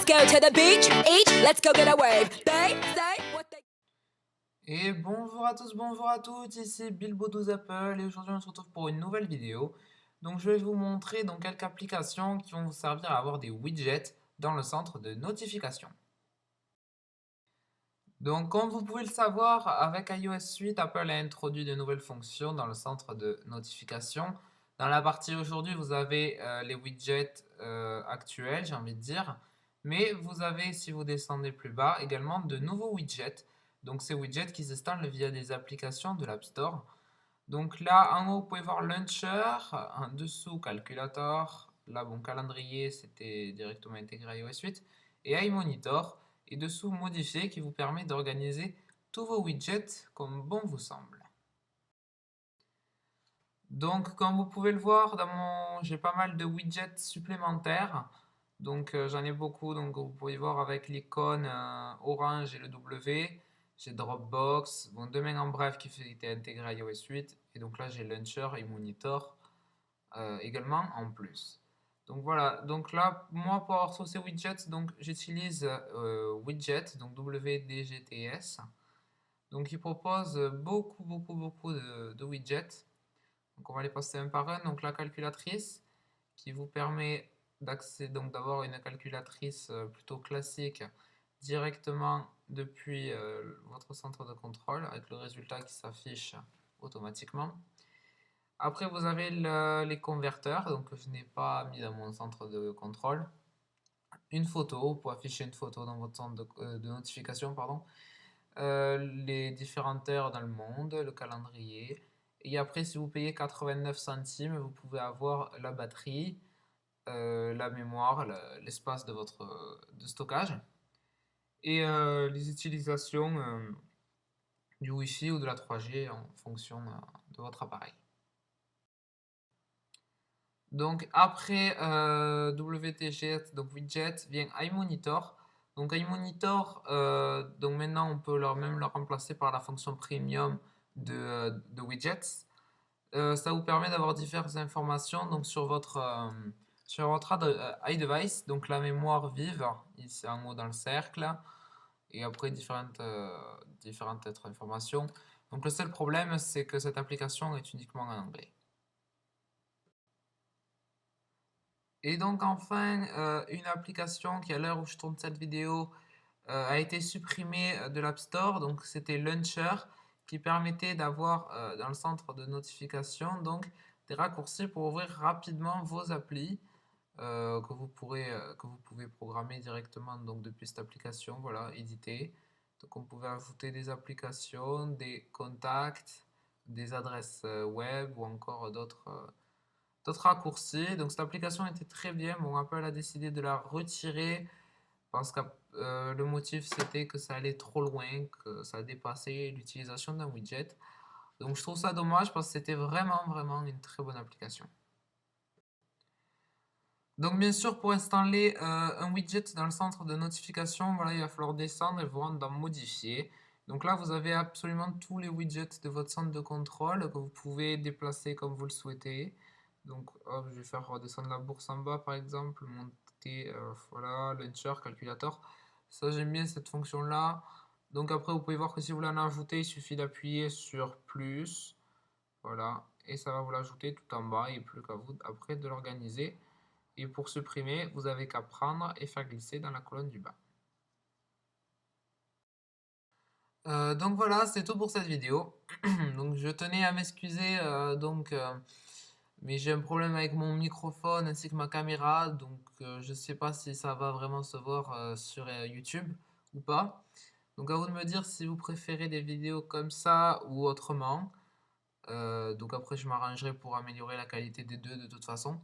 Let's go to the beach, let's go get a wave. They say what they... Et bonjour à tous, bonjour à toutes, ici Bilbo12 Apple et aujourd'hui on se retrouve pour une nouvelle vidéo. Donc je vais vous montrer donc quelques applications qui vont vous servir à avoir des widgets dans le centre de notification. Donc comme vous pouvez le savoir, avec iOS 8, Apple a introduit de nouvelles fonctions dans le centre de notification. Dans la partie aujourd'hui, vous avez les widgets actuels, j'ai envie de dire. Mais vous avez, si vous descendez plus bas, également de nouveaux widgets. Donc ces widgets qui s'installent via des applications de l'App Store. Donc là, en haut, vous pouvez voir Launcher, en dessous, Calculator. Là, bon, calendrier, c'était directement intégré à iOS 8. Et iMonitor, et dessous, Modifier, qui vous permet d'organiser tous vos widgets comme bon vous semble. Donc, comme vous pouvez le voir, j'ai pas mal de widgets supplémentaires. Donc, j'en ai beaucoup. Donc, vous pouvez voir avec l'icône orange et le W. J'ai Dropbox, bon, Demain en bref qui était intégré à iOS 8. Et donc là, j'ai Launcher et Monitor également en plus. Donc voilà, donc là, moi pour avoir tous ces widgets, donc j'utilise Widget, donc WDGTS. Donc il propose beaucoup de widgets. Donc on va les passer un par un. Donc la calculatrice qui vous permet donc d'avoir une calculatrice plutôt classique directement depuis votre centre de contrôle avec le résultat qui s'affiche automatiquement. Après, vous avez les converteurs, donc je n'ai pas mis dans mon centre de contrôle. Une photo, pour afficher une photo dans votre centre de notification, pardon. Les différentes heures dans le monde, le calendrier. Et après, si vous payez 89 centimes, vous pouvez avoir la batterie, la mémoire, l'espace de stockage. Et les utilisations du Wi-Fi ou de la 3G en fonction de votre appareil. Donc après WTG, donc widget, vient iMonitor. Donc iMonitor, donc maintenant on peut même le remplacer par la fonction premium de widgets. Ça vous permet d'avoir diverses informations donc sur votre iDevice, donc la mémoire vive, ici en haut dans le cercle, et après différentes autres informations. Donc le seul problème, c'est que cette application est uniquement en anglais. Et donc enfin, une application qui à l'heure où je tourne cette vidéo a été supprimée de l'App Store, donc c'était Launcher qui permettait d'avoir dans le centre de notification donc des raccourcis pour ouvrir rapidement vos applis que vous pouvez programmer directement donc depuis cette application, voilà, éditer. Donc on pouvait ajouter des applications, des contacts, des adresses web ou encore d'autres raccourcis. Donc cette application était très bien. Bon, Apple a décidé de la retirer parce que le motif c'était que ça allait trop loin, que ça dépassait l'utilisation d'un widget. Donc je trouve ça dommage parce que c'était vraiment une très bonne application. Donc bien sûr pour installer un widget dans le centre de notification, voilà, il va falloir descendre et vous rendre dans Modifier. Donc là vous avez absolument tous les widgets de votre centre de contrôle que vous pouvez déplacer comme vous le souhaitez. Donc hop, je vais faire redescendre la bourse en bas par exemple, monter, voilà, Launcher, Calculator. Ça j'aime bien cette fonction là. Donc après vous pouvez voir que si vous voulez en ajouter, il suffit d'appuyer sur plus. Voilà, et ça va vous l'ajouter tout en bas, et plus qu'à vous après de l'organiser. Et pour supprimer, vous avez qu'à prendre et faire glisser dans la colonne du bas. Donc voilà, c'est tout pour cette vidéo. Donc je tenais à m'excuser, mais j'ai un problème avec mon microphone ainsi que ma caméra, donc je ne sais pas si ça va vraiment se voir sur YouTube ou pas. Donc à vous de me dire si vous préférez des vidéos comme ça ou autrement. Donc après je m'arrangerai pour améliorer la qualité des deux de toute façon.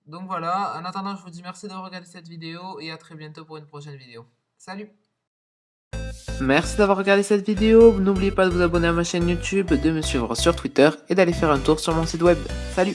Donc voilà, en attendant, je vous dis merci d'avoir regardé cette vidéo et à très bientôt pour une prochaine vidéo. Salut! Merci d'avoir regardé cette vidéo, n'oubliez pas de vous abonner à ma chaîne YouTube, de me suivre sur Twitter et d'aller faire un tour sur mon site web. Salut!